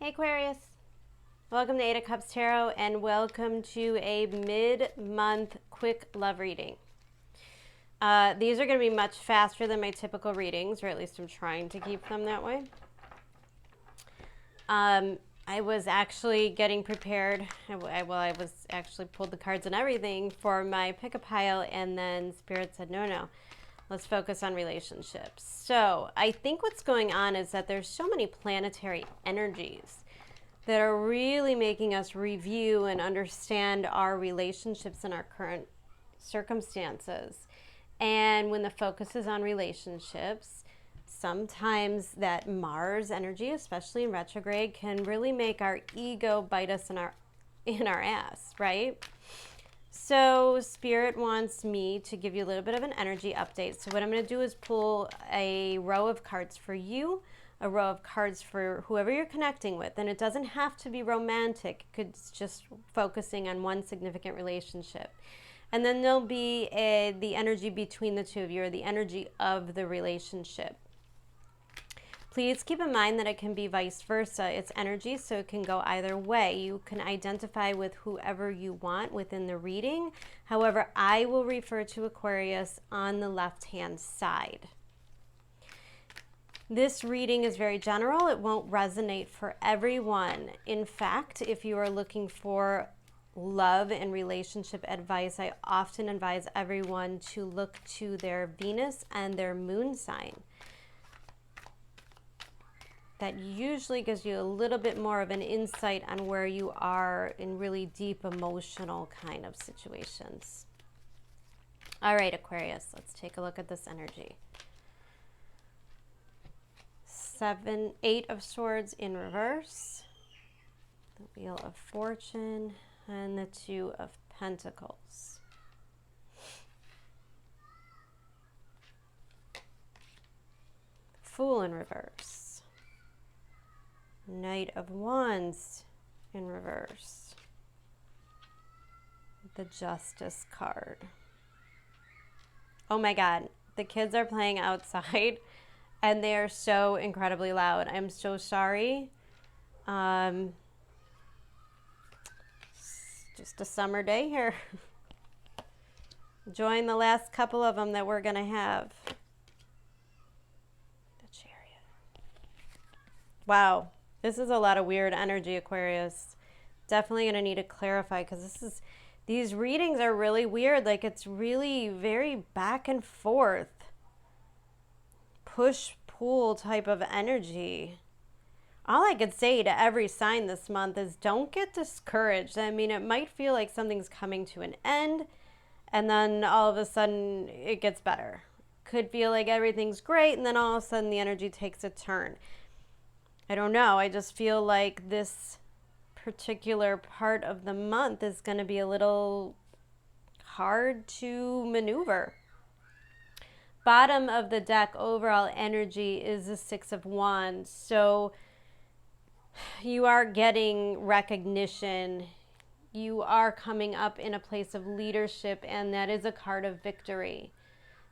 Hey Aquarius, welcome to 8 of Cups Tarot and welcome to a mid-month quick love reading. These are going to be much faster than my typical readings, or at least I'm trying to keep them that way. I was actually getting prepared. I was actually pulled the cards and everything for my pick a pile, and then Spirit said, no, let's focus on relationships. So I think what's going on is that there's so many planetary energies that are really making us review and understand our relationships and our current circumstances. And when the focus is on relationships, sometimes that Mars energy, especially in retrograde, can really make our ego bite us in our ass, right? So Spirit wants me to give you a little bit of an energy update. So what I'm going to do is pull a row of cards for you, a row of cards for whoever you're connecting with. And it doesn't have to be romantic. It's just focusing on one significant relationship. And then there'll be the energy between the two of you, or the energy of the relationship. Please keep in mind that it can be vice versa. It's energy, so it can go either way. You can identify with whoever you want within the reading. However, I will refer to Aquarius on the left-hand side. This reading is very general. It won't resonate for everyone. In fact, if you are looking for love and relationship advice, I often advise everyone to look to their Venus and their moon sign. That usually gives you a little bit more of an insight on where you are in really deep emotional kind of situations. All right, Aquarius, let's take a look at this energy. 8 of Swords in reverse, the Wheel of Fortune, and the 2 of Pentacles. Fool in reverse. Knight of Wands in reverse. The Justice card. Oh my God, the kids are playing outside and they are so incredibly loud. I'm so sorry. It's just a summer day here. Enjoying the last couple of them that we're gonna have. The Chariot. Wow. This is a lot of weird energy, Aquarius. Definitely going to need to clarify, because these readings are really weird. Like, it's really very back and forth, push-pull type of energy. All I could say to every sign this month is don't get discouraged. I mean, it might feel like something's coming to an end, and then all of a sudden it gets better. Could feel like everything's great, and then all of a sudden the energy takes a turn. I don't know. I just feel like this particular part of the month is going to be a little hard to maneuver. Bottom of the deck, overall energy is the 6 of Wands. So you are getting recognition. You are coming up in a place of leadership, and that is a card of victory,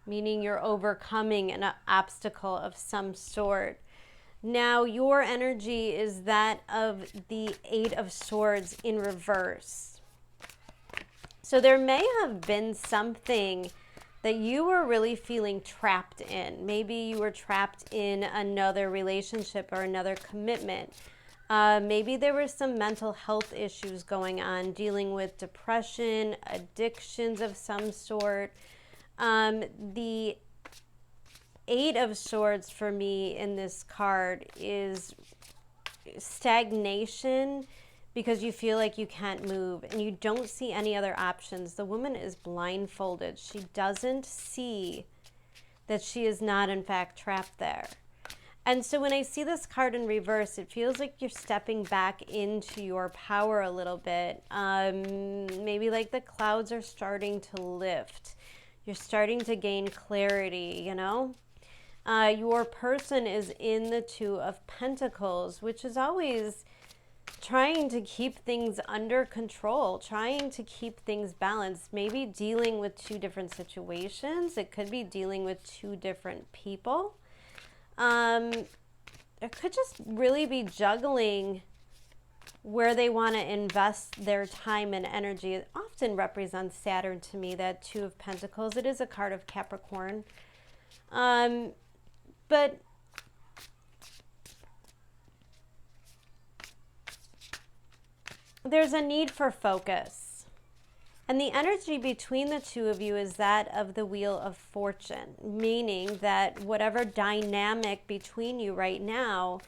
meaning you're overcoming an obstacle of some sort. Now, your energy is that of the 8 of Swords in reverse. So there may have been something that you were really feeling trapped in. Maybe you were trapped in another relationship or another commitment. Maybe there were some mental health issues going on, dealing with depression, addictions of some sort. The 8 of Swords for me in this card is stagnation, because you feel like you can't move and you don't see any other options. The woman is blindfolded. She doesn't see that she is not in fact trapped there. And so when I see this card in reverse, it feels like you're stepping back into your power a little bit. Maybe like the clouds are starting to lift. You're starting to gain clarity, you know? Your person is in the 2 of Pentacles, which is always trying to keep things under control, trying to keep things balanced, maybe dealing with 2 different situations. It could be dealing with 2 different people. It could just really be juggling where they want to invest their time and energy. It often represents Saturn to me, that Two of Pentacles. It is a card of Capricorn. But there's a need for focus. And the energy between the two of you is that of the Wheel of Fortune, meaning that whatever dynamic between you right now,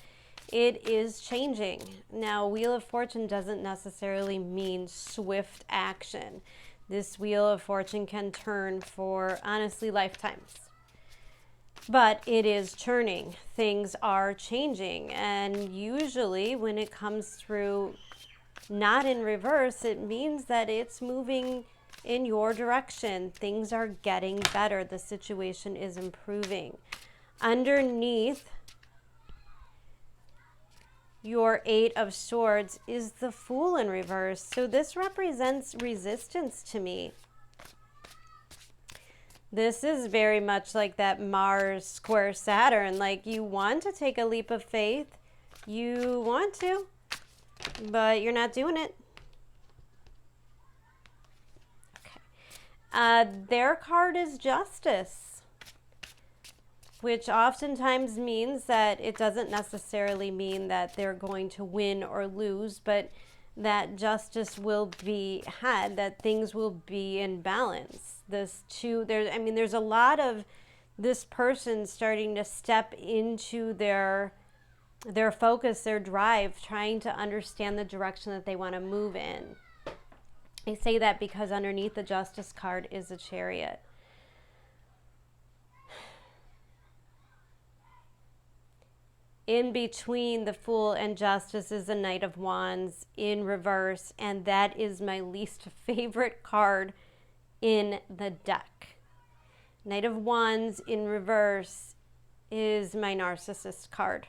it is changing. Now, Wheel of Fortune doesn't necessarily mean swift action. This Wheel of Fortune can turn for, honestly, lifetimes. But it is churning. Things are changing. And usually when it comes through not in reverse, it means that it's moving in your direction. Things are getting better. The situation is improving. Underneath your Eight of Swords is the Fool in reverse. So this represents resistance to me. This is very much like that Mars square Saturn. Like, you want to take a leap of faith. You want to, but you're not doing it. Okay. Their card is Justice, which oftentimes means that it doesn't necessarily mean that they're going to win or lose, but that justice will be had, that things will be in balance. There's a lot of this person starting to step into their focus, their drive, trying to understand the direction that they want to move in. I say that because underneath the Justice card is a Chariot. In between the Fool and Justice is a Knight of Wands in reverse, and that is my least favorite card in the deck. Knight of Wands in reverse is my Narcissist card.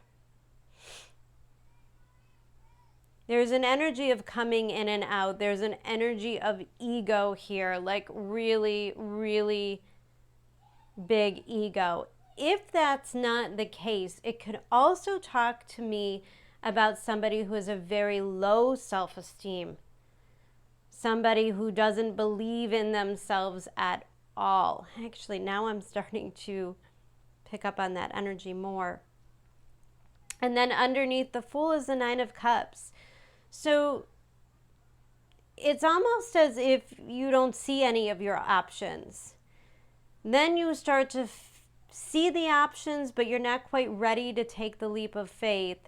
There's an energy of coming in and out. There's an energy of ego here, like really, really big ego. If that's not the case, it could also talk to me about somebody who has a very low self-esteem, somebody who doesn't believe in themselves at all. Actually, now I'm starting to pick up on that energy more. And then underneath the Fool is the Nine of Cups. So it's almost as if you don't see any of your options. Then you start to see the options, but you're not quite ready to take the leap of faith.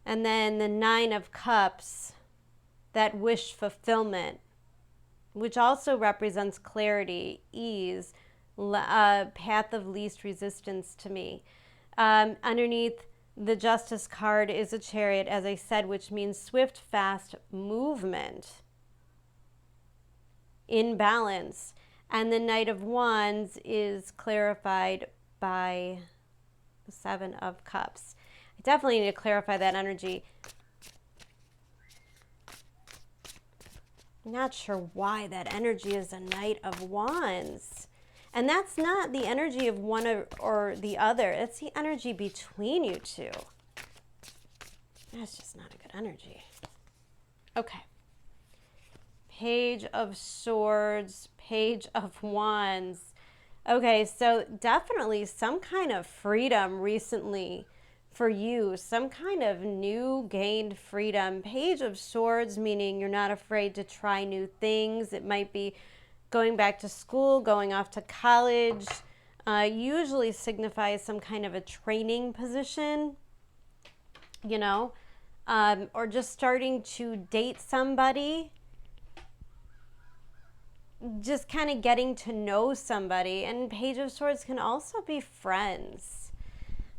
And then the Nine of Cups, that wish fulfillment, which also represents clarity, ease, path of least resistance to me. Underneath the Justice card is a Chariot, as I said, which means swift, fast movement, in balance. And the Knight of Wands is clarified by the Seven of Cups. I definitely need to clarify that energy. I'm not sure why that energy is a Knight of Wands. And that's not the energy of one or the other. It's the energy between you two. That's just not a good energy. Okay. Page of Swords, Page of Wands. Okay, so definitely some kind of freedom recently for you, some kind of new gained freedom. Page of Swords, meaning you're not afraid to try new things. It might be going back to school, going off to college. Usually signifies some kind of a training position, you know, or just starting to date somebody. Just kind of getting to know somebody. And Page of Swords can also be friends.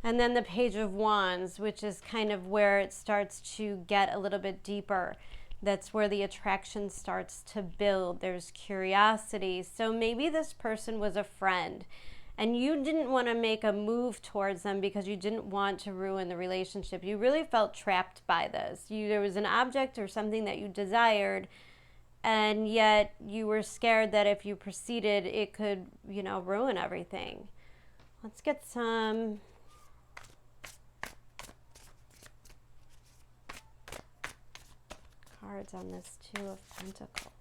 And then the Page of Wands, which is kind of where it starts to get a little bit deeper. That's where the attraction starts to build. There's curiosity. So maybe this person was a friend and you didn't want to make a move towards them because you didn't want to ruin the relationship. You really felt trapped by this. There was an object or something that you desired, and yet you were scared that if you proceeded, it could, you know, ruin everything. Let's get some... cards on this Two of Pentacles.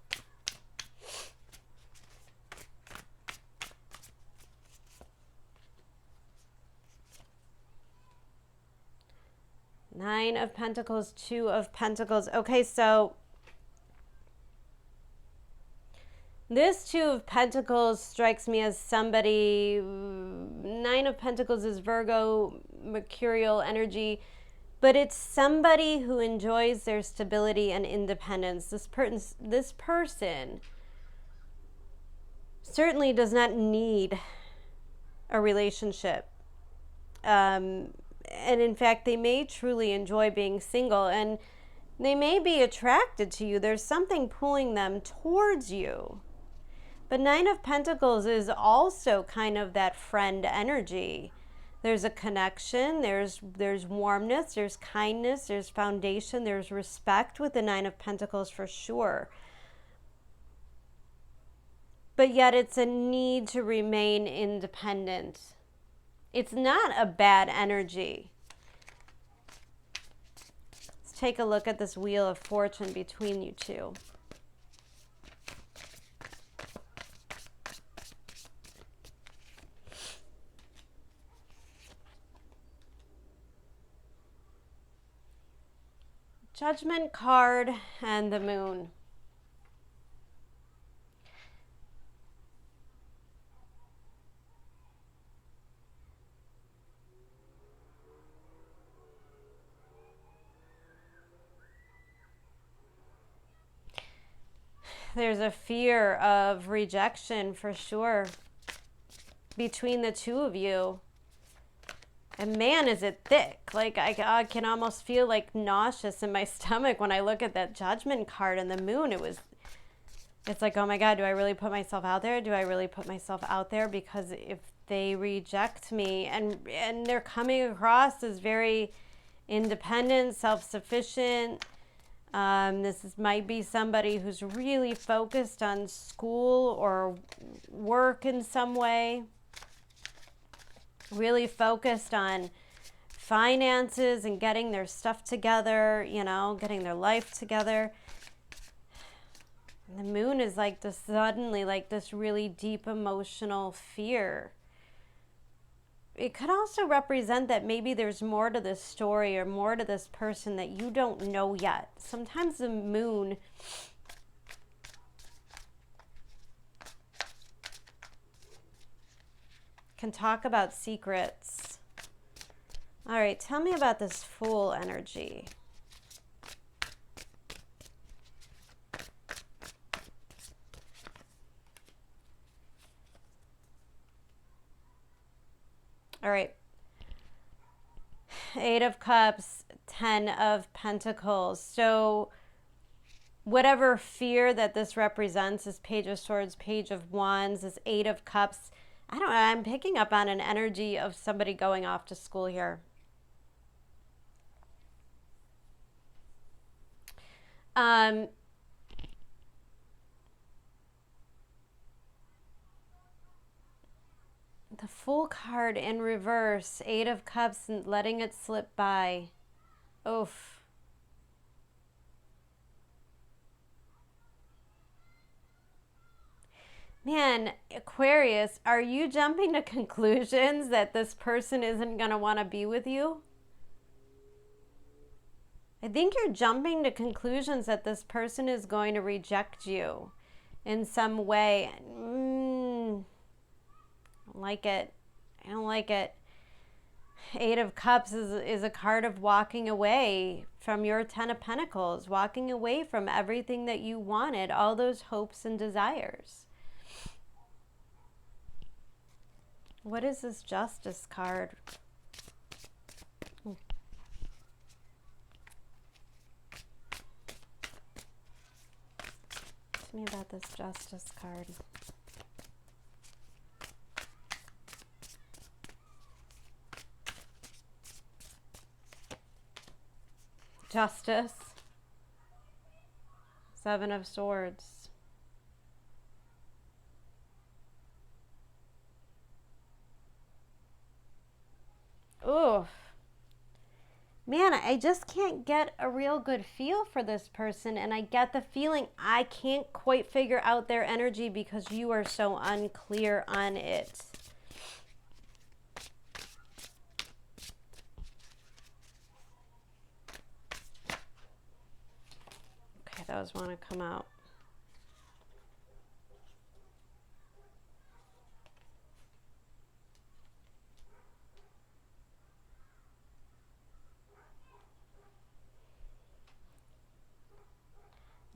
Nine of Pentacles, Two of Pentacles. Okay, so this Two of Pentacles strikes me as somebody, Nine of Pentacles is Virgo, mercurial energy, but it's somebody who enjoys their stability and independence. This person certainly does not need a relationship. And in fact, they may truly enjoy being single, and they may be attracted to you. There's something pulling them towards you. But Nine of Pentacles is also kind of that friend energy. There's a connection, there's warmness, there's kindness, there's foundation, there's respect with the Nine of Pentacles for sure. But yet it's a need to remain independent. It's not a bad energy. Let's take a look at this Wheel of Fortune between you two. Judgment card and the Moon. There's a fear of rejection for sure between the two of you. And man, is it thick. Like I can almost feel like nauseous in my stomach when I look at that Judgment card and the Moon. It's like, oh my God, do I really put myself out there? Do I really put myself out there? Because if they reject me, and they're coming across as very independent, self-sufficient. Might be somebody who's really focused on school or work in some way. Really focused on finances and getting their stuff together, getting their life together. And the Moon is like this suddenly, like this really deep emotional fear. It could also represent that maybe there's more to this story or more to this person that you don't know yet. Sometimes the Moon can talk about secrets. All right, tell me about this Fool energy. All right. Eight of Cups, Ten of Pentacles. So whatever fear that this represents, this Page of Swords, Page of Wands, this Eight of Cups, I don't know, I'm picking up on an energy of somebody going off to school here. The Fool card in reverse, Eight of Cups, and letting it slip by. Oof. Man, Aquarius, are you jumping to conclusions that this person isn't going to want to be with you? I think you're jumping to conclusions that this person is going to reject you in some way. I don't like it. I don't like it. Eight of Cups is a card of walking away from your Ten of Pentacles, walking away from everything that you wanted, all those hopes and desires. What is this Justice card? Tell me about this Justice card. Justice. Seven of Swords. Oof. man, I just can't get a real good feel for this person. And I get the feeling I can't quite figure out their energy because you are so unclear on it. Okay, those want to come out.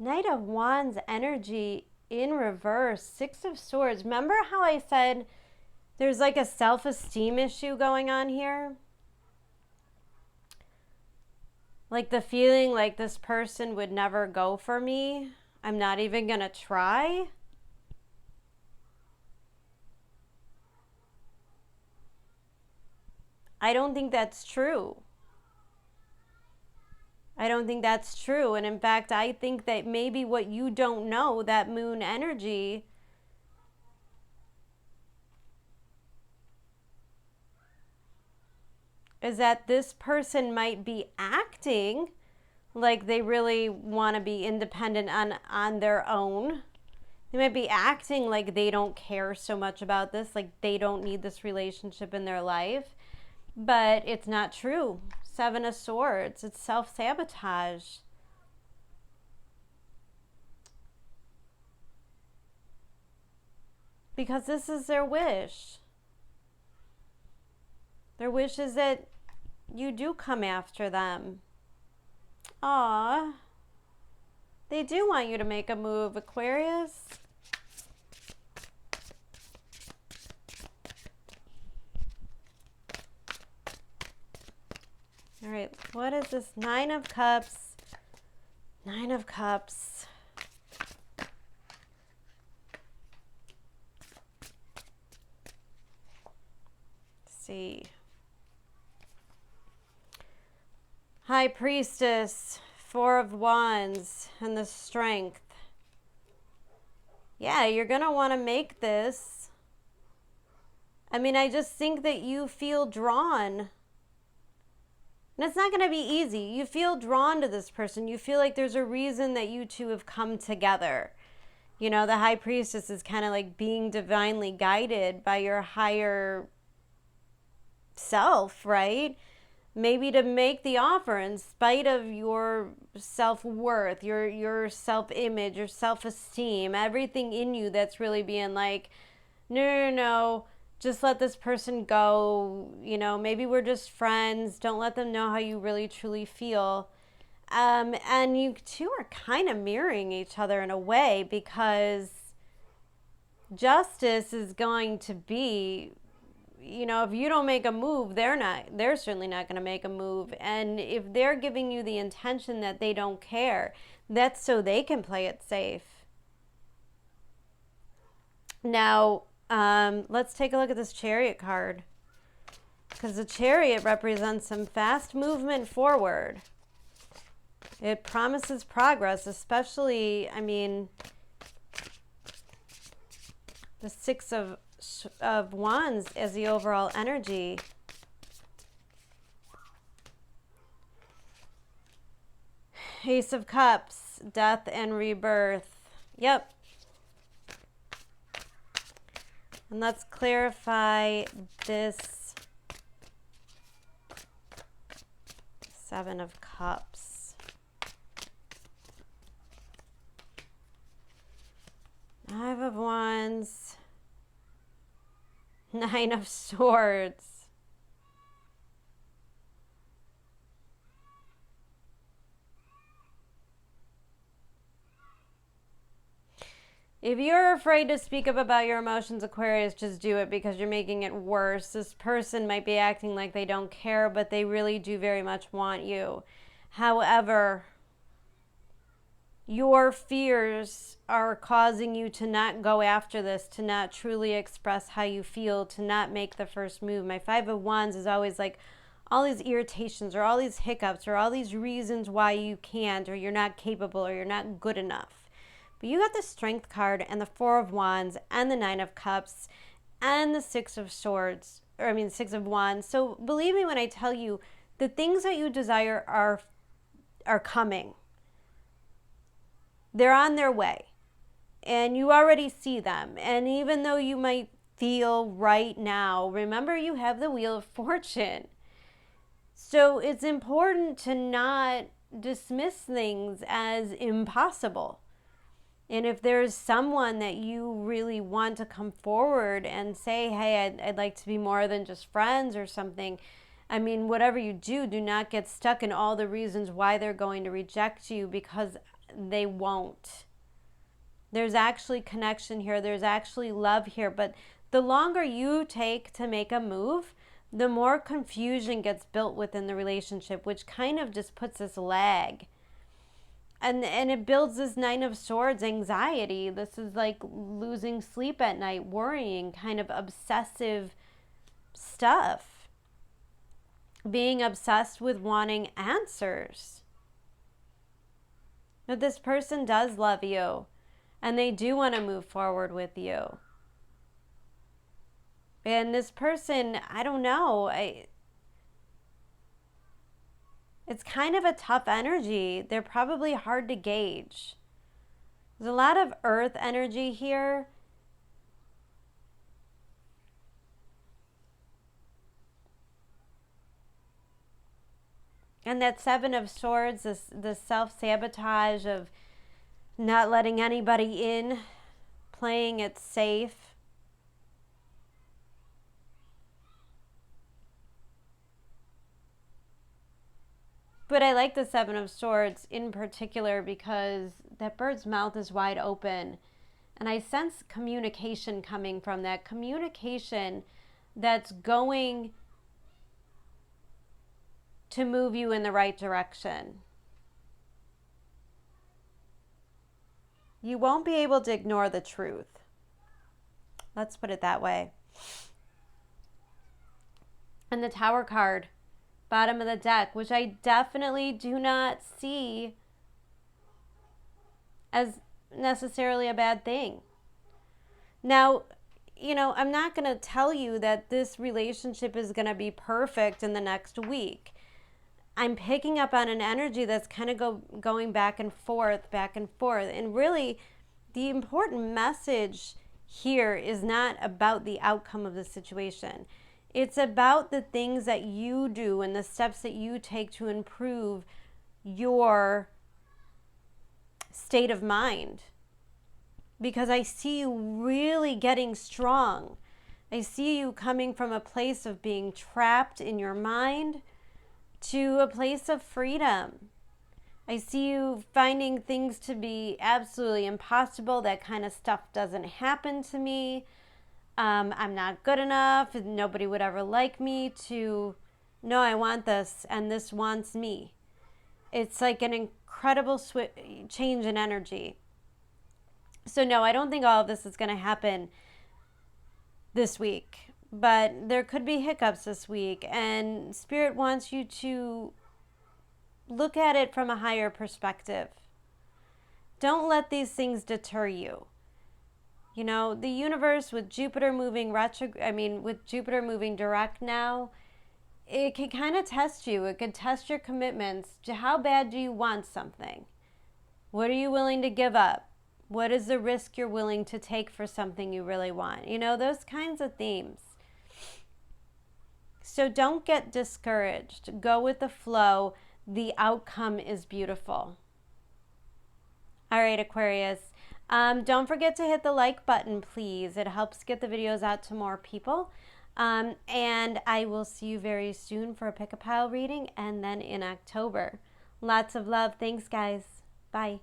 Knight of Wands energy in reverse. Six of Swords. Remember how I said there's like a self-esteem issue going on here? Like the feeling like this person would never go for me. I'm not even going to try. I don't think that's true. I don't think that's true. And in fact, I think that maybe what you don't know, that moon energy, is that this person might be acting like they really want to be independent on their own. They might be acting like they don't care so much about this, like they don't need this relationship in their life. But it's not true. Seven of Swords. It's self-sabotage. Because this is their wish. Their wish is that you do come after them. Aww. They do want you to make a move, Aquarius. All right, what is this? Nine of Cups. Nine of Cups. Let's see. High Priestess. Four of Wands. And the Strength. Yeah, you're going to want to make this. I mean, I just think that you feel drawn. And it's not going to be easy. You feel drawn to this person. You feel like there's a reason that you two have come together. You know, the High Priestess is kind of like being divinely guided by your higher self, right? Maybe to make the offer in spite of your self-worth, your self-image, your self-esteem, everything in you that's really being like, no. Just let this person go. You know, maybe we're just friends. Don't let them know how you really truly feel. And you two are kind of mirroring each other in a way, because justice is going to be, you know, if you don't make a move, they're certainly not going to make a move. And if they're giving you the intention that they don't care, that's so they can play it safe. Now, let's take a look at this Chariot card, because the Chariot represents some fast movement forward. It promises progress, especially, I mean, the Six of Wands as the overall energy. Ace of Cups, death and rebirth. Yep. And let's clarify this Seven of Cups. Five of Wands. Nine of Swords. If you're afraid to speak up about your emotions, Aquarius, just do it, because you're making it worse. This person might be acting like they don't care, but they really do very much want you. However, your fears are causing you to not go after this, to not truly express how you feel, to not make the first move. My Five of Wands is always like all these irritations or all these hiccups or all these reasons why you can't, or you're not capable, or you're not good enough. But you got the Strength card and the Four of Wands and the Nine of Cups and the Six of Swords, or I mean Six of Wands. So believe me when I tell you, The things that you desire are coming. They're on their way. And you already see them. And even though you might feel right now, remember you have the Wheel of Fortune. So it's important to not dismiss things as impossible. And if there's someone that you really want to come forward and say, hey, I'd like to be more than just friends or something, I mean, whatever you do, do not get stuck in all the reasons why they're going to reject you, because they won't. There's actually connection here. There's actually love here. But the longer you take to make a move, the more confusion gets built within the relationship, which kind of just puts this lag. And it builds this Nine of Swords anxiety. This is like losing sleep at night, worrying, kind of obsessive stuff. Being obsessed with wanting answers. But this person does love you. And they do want to move forward with you. And this person, I don't know, it's kind of a tough energy. They're probably hard to gauge. There's a lot of earth energy here. And that Seven of Swords, this self-sabotage of not letting anybody in, playing it safe. But I like the Seven of Swords in particular because that bird's mouth is wide open. And I sense communication coming from that. Communication that's going to move you in the right direction. You won't be able to ignore the truth. Let's put it that way. And the Tower card, bottom of the deck, which I definitely do not see as necessarily a bad thing. Now, you know, I'm not going to tell you that this relationship is going to be perfect in the next week. I'm picking up on an energy that's kind of going back and forth. And really, the important message here is not about the outcome of the situation. It's about the things that you do and the steps that you take to improve your state of mind. Because I see you really getting strong. I see you coming from a place of being trapped in your mind to a place of freedom. I see you finding things to be absolutely impossible. That kind of stuff doesn't happen to me. I'm not good enough. Nobody would ever like me. To, no, I want this and this wants me. It's like an incredible change in energy. So no, I don't think all of this is going to happen this week. But there could be hiccups this week, and Spirit wants you to look at it from a higher perspective. Don't let these things deter you. You know, the universe with Jupiter moving with Jupiter moving direct now, it can kind of test you. It could test your commitments to how bad do you want something? What are you willing to give up? What is the risk you're willing to take for something you really want? You know, those kinds of themes. So don't get discouraged. Go with the flow. The outcome is beautiful. All right, Aquarius. Don't forget to hit the like button, please. It helps get the videos out to more people. And I will see you very soon for a pick-a-pile reading and then in October. Lots of love. Thanks, guys. Bye.